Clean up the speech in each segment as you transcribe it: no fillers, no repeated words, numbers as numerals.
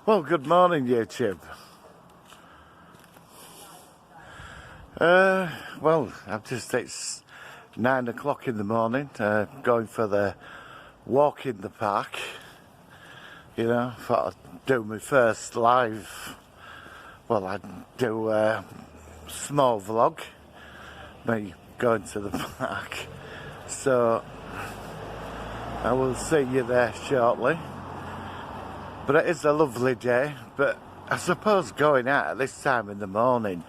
Well, good morning, YouTube. Well, it's 9 o'clock in the morning, going for the walk in the park. You know, thought I'd do my first live, well, I'd do a small vlog, me going to the park. So, I will see you there shortly. But it is a lovely day, but I suppose going out at this time in the morning,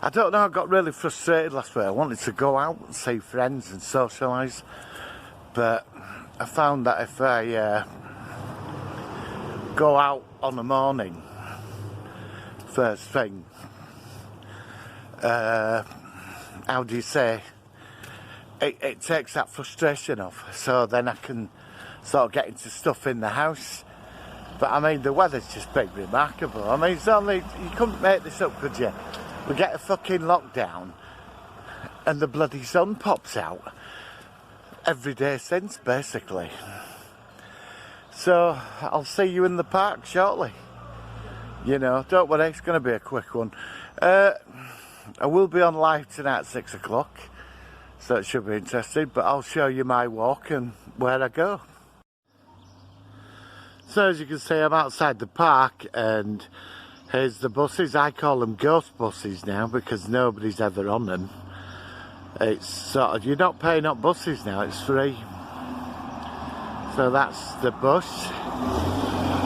I don't know, I got really frustrated last week. I wanted to go out and see friends and socialise, but I found that if I go out on the morning, first thing, how do you say, it takes that frustration off, so then I can sort of get into stuff in the house. But I mean, the weather's just been remarkable. I mean, it's only, you couldn't make this up, could you? We get a fucking lockdown and the bloody sun pops out every day since, basically. So, I'll see you in the park shortly. You know, don't worry, it's going to be a quick one. I will be on live tonight at 6 o'clock, so it should be interesting, but I'll show you my walk and where I go. So as you can see, I'm outside the park and here's the buses. I call them ghost buses now because nobody's ever on them. It's sort of, you're not paying up buses now, it's free. So that's the bus.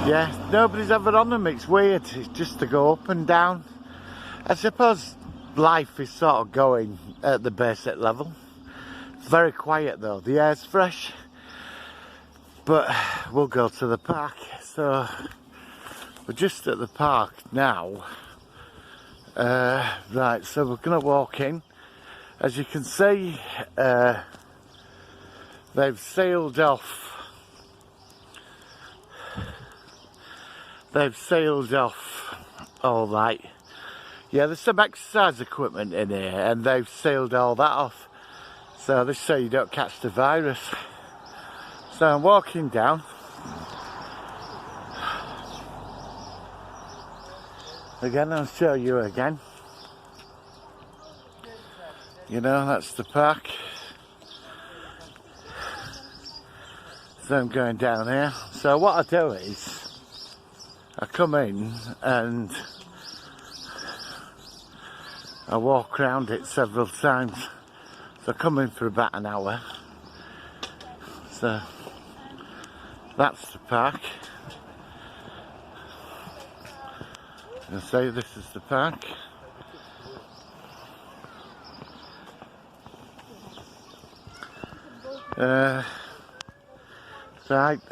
Yeah, nobody's ever on them, it's weird. It's just to go up and down. I suppose life is sort of going at the basic level. It's very quiet though, the air's fresh. But we'll go to the park. So we're just at the park now. Right, so we're going to walk in. As you can see, they've sealed off. They've sealed off all that. Yeah, there's some exercise equipment in here, and they've sealed all that off. So this so you don't catch the virus. So I'm walking down. Again, I'll show you again. You know, that's the park. So I'm going down here. So what I do is, I come in and I walk around it several times. So I come in for about an hour. So that's the park. I say this is the park. So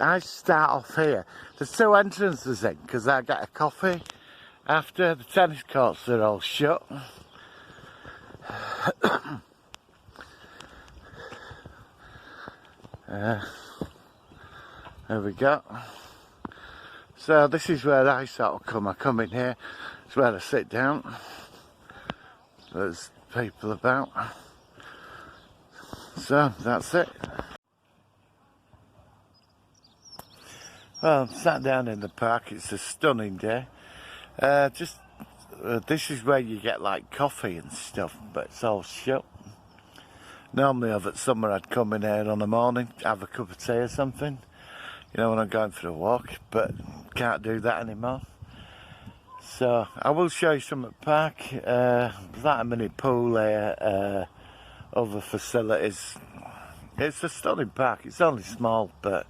I start off here. There's two entrances in because I get a coffee after. The tennis courts are all shut. There we go. So this is where I sort of come. I come in here. It's where I sit down. There's people about. So that's it. Well, I'm sat down in the park. It's a stunning day. This is where you get like coffee and stuff, but it's all shut. Normally over at summer I'd come in here on the morning, have a cup of tea or something, you know, when I'm going for a walk, but can't do that anymore. So I will show you some at the park. There's like a mini pool here, other facilities. It's a stunning park. It's only small, but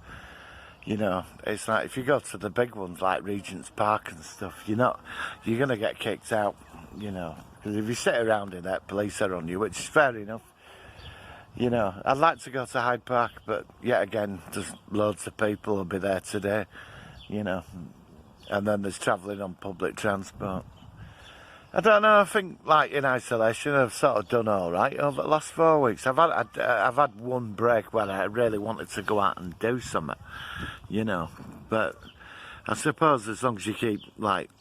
you know, it's like if you go to the big ones like Regent's Park and stuff, you're gonna get kicked out, you know, because if you sit around in that, police are on you, which is fair enough. You know, I'd like to go to Hyde Park, but yet again, there's loads of people who'll be there today, you know, and then there's travelling on public transport. I don't know, I think, like, in isolation, I've sort of done all right over the last 4 weeks. I've had one break where I really wanted to go out and do something, you know, but I suppose as long as you keep, like,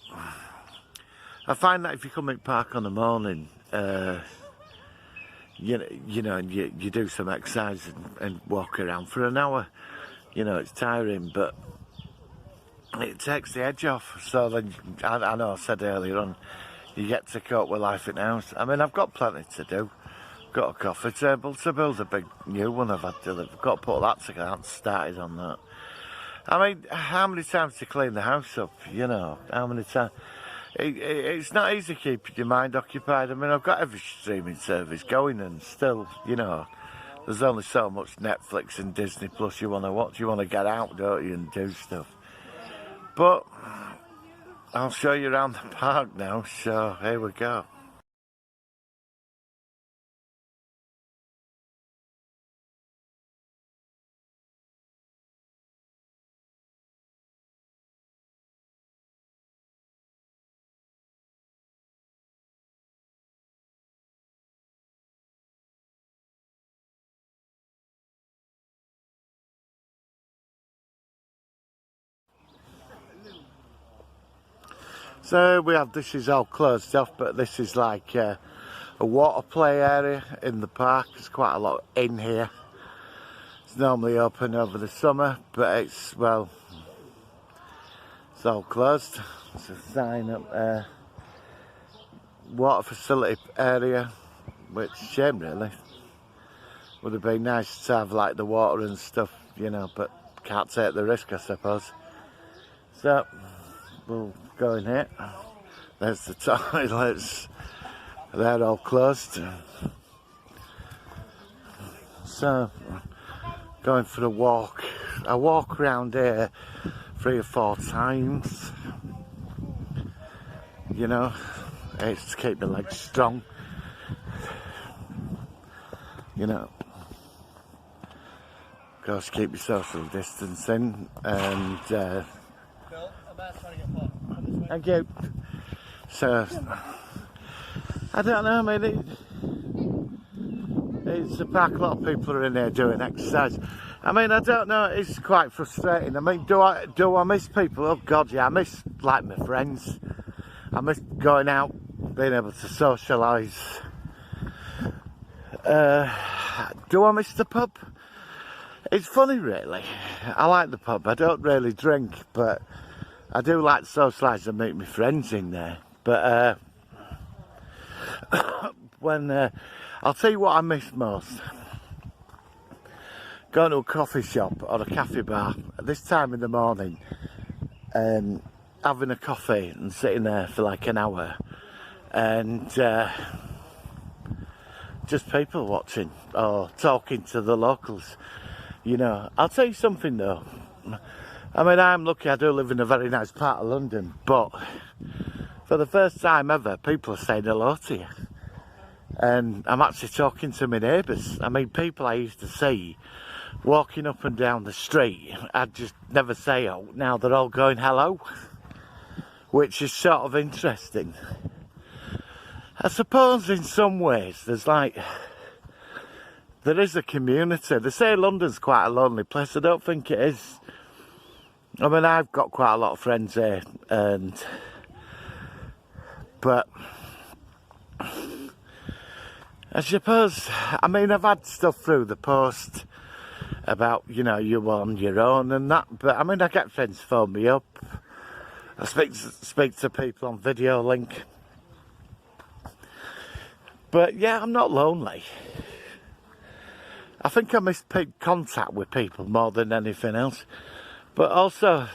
I find that if you come in park on the morning, you know, and you do some exercise and walk around for an hour, you know, it's tiring, but it takes the edge off. So then, I know I said earlier on, you get to cope with life in the house. I mean, I've got plenty to do. Got a coffee table to build, a big new one I've had to got to put that together. I started on that. I mean, how many times to clean the house up, you know? How many times? It's not easy keeping your mind occupied. I mean, I've got every streaming service going and still, you know, there's only so much Netflix and Disney Plus you want to watch. You want to get out, don't you, and do stuff. But I'll show you around the park now, so here we go. So this is all closed off, but this is like a water play area in the park. There's quite a lot in here. It's normally open over the summer, but it's all closed. It's a sign up there. Water facility area, which shame really. Would have been nice to have like the water and stuff, you know, but can't take the risk, I suppose. So we'll go in here. There's the toilets. They're all closed. So going for a walk. I walk around here 3 or 4 times. You know, it's to keep the legs strong. You know, of course, keep your social distancing and. Thank you. So, I don't know, I mean, it's a park, a lot of people are in there doing exercise. I mean, I don't know, it's quite frustrating. I mean, do I miss people? Oh God, yeah, I miss, like, my friends. I miss going out, being able to socialise. Do I miss the pub? It's funny, really. I like the pub. I don't really drink, but I do like to socialise and meet my friends in there. But I'll tell you what I miss most. Going to a coffee shop or a cafe bar at this time in the morning, having a coffee and sitting there for like an hour, and just people watching or talking to the locals. You know, I'll tell you something though. I mean, I'm lucky I do live in a very nice part of London, but for the first time ever, people are saying hello to you. And I'm actually talking to my neighbours. I mean, people I used to see walking up and down the street, I'd just never say oh. Now they're all going hello, which is sort of interesting. I suppose in some ways there is a community. They say London's quite a lonely place. I don't think it is. I mean, I've got quite a lot of friends here, but I suppose, I mean, I've had stuff through the post about, you know, you're on your own and that, but I mean, I get friends phone me up. I speak to people on video link. But yeah, I'm not lonely. I think I miss contact with people more than anything else. But also,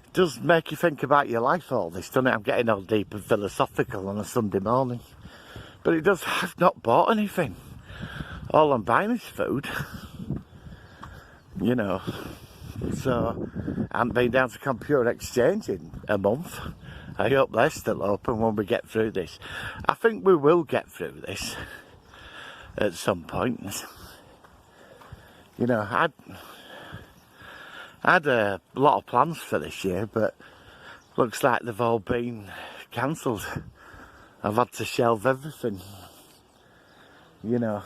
it does make you think about your life, all this, doesn't it? I'm getting all deep and philosophical on a Sunday morning. But it does, I've not bought anything. All I'm buying is food. You know. So, I haven't been down to Computer Exchange in a month. I hope they're still open when we get through this. I think we will get through this at some point. You know, I had a lot of plans for this year, but looks like they've all been cancelled. I've had to shelve everything, you know.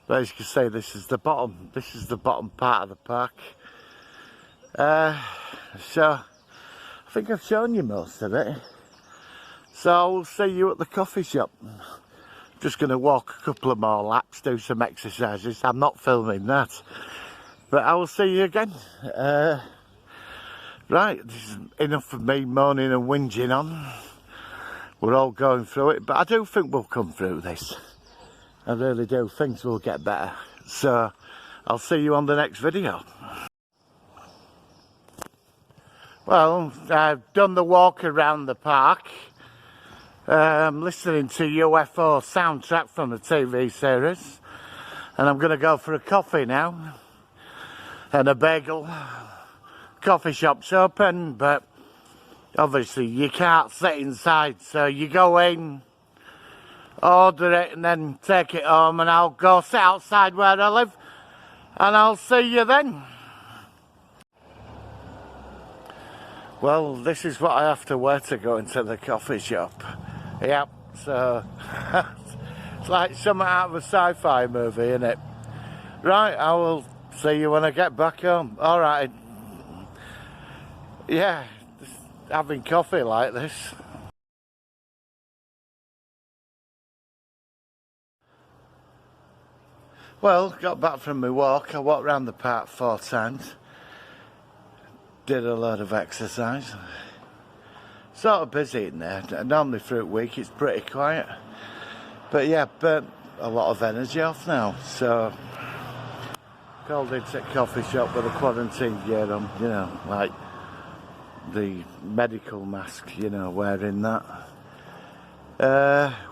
But as you can see, this is the bottom part of the park. So, I think I've shown you most of it. So I'll see you at the coffee shop. Just going to walk a couple of more laps, do some exercises. I'm not filming that. But I will see you again. Right, this is enough of me moaning and whinging on. We're all going through it, but I do think we'll come through this. I really do. Things will get better. So, I'll see you on the next video. Well, I've done the walk around the park. I'm listening to UFO soundtrack from the TV series. And I'm going to go for a coffee now. And a bagel. Coffee shop's open, but obviously you can't sit inside. So you go in, order it, and then take it home. And I'll go sit outside where I live. And I'll see you then. Well, this is what I have to wear to go into the coffee shop. Yep, so it's like something out of a sci-fi movie, isn't it? Right, I will see you when I get back home. Alright. Yeah, having coffee like this. Well, got back from my walk. I walked around the park 4 times. Did a lot of exercise. Sort of busy in there. Normally through week it's pretty quiet. But yeah, burnt a lot of energy off now. So, called into a coffee shop with a quarantine gear on, you know, like the medical mask, you know, wearing that.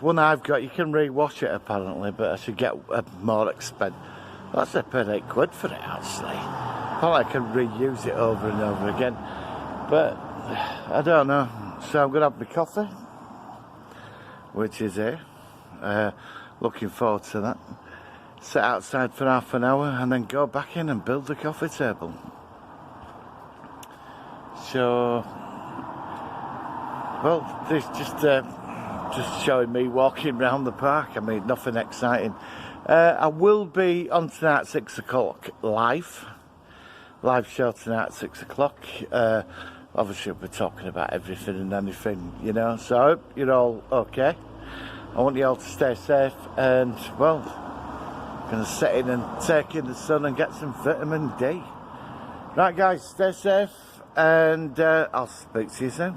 One I've got, you can rewash it apparently, but I should get a more expensive. That's a paid £8 for it actually. Probably I can reuse it over and over again, but I don't know. So I'm going to have my coffee, which is here. Looking forward to that. Sit outside for half an hour and then go back in and build the coffee table. So, well, this just showing me walking around the park. I mean, nothing exciting. I will be on tonight at 6 o'clock live show tonight at 6 o'clock. Obviously we'll be talking about everything and anything, you know, so I hope you're all okay. I want you all to stay safe, and well, gonna sit in and take in the sun and get some vitamin D. Right guys, stay safe, and I'll speak to you soon.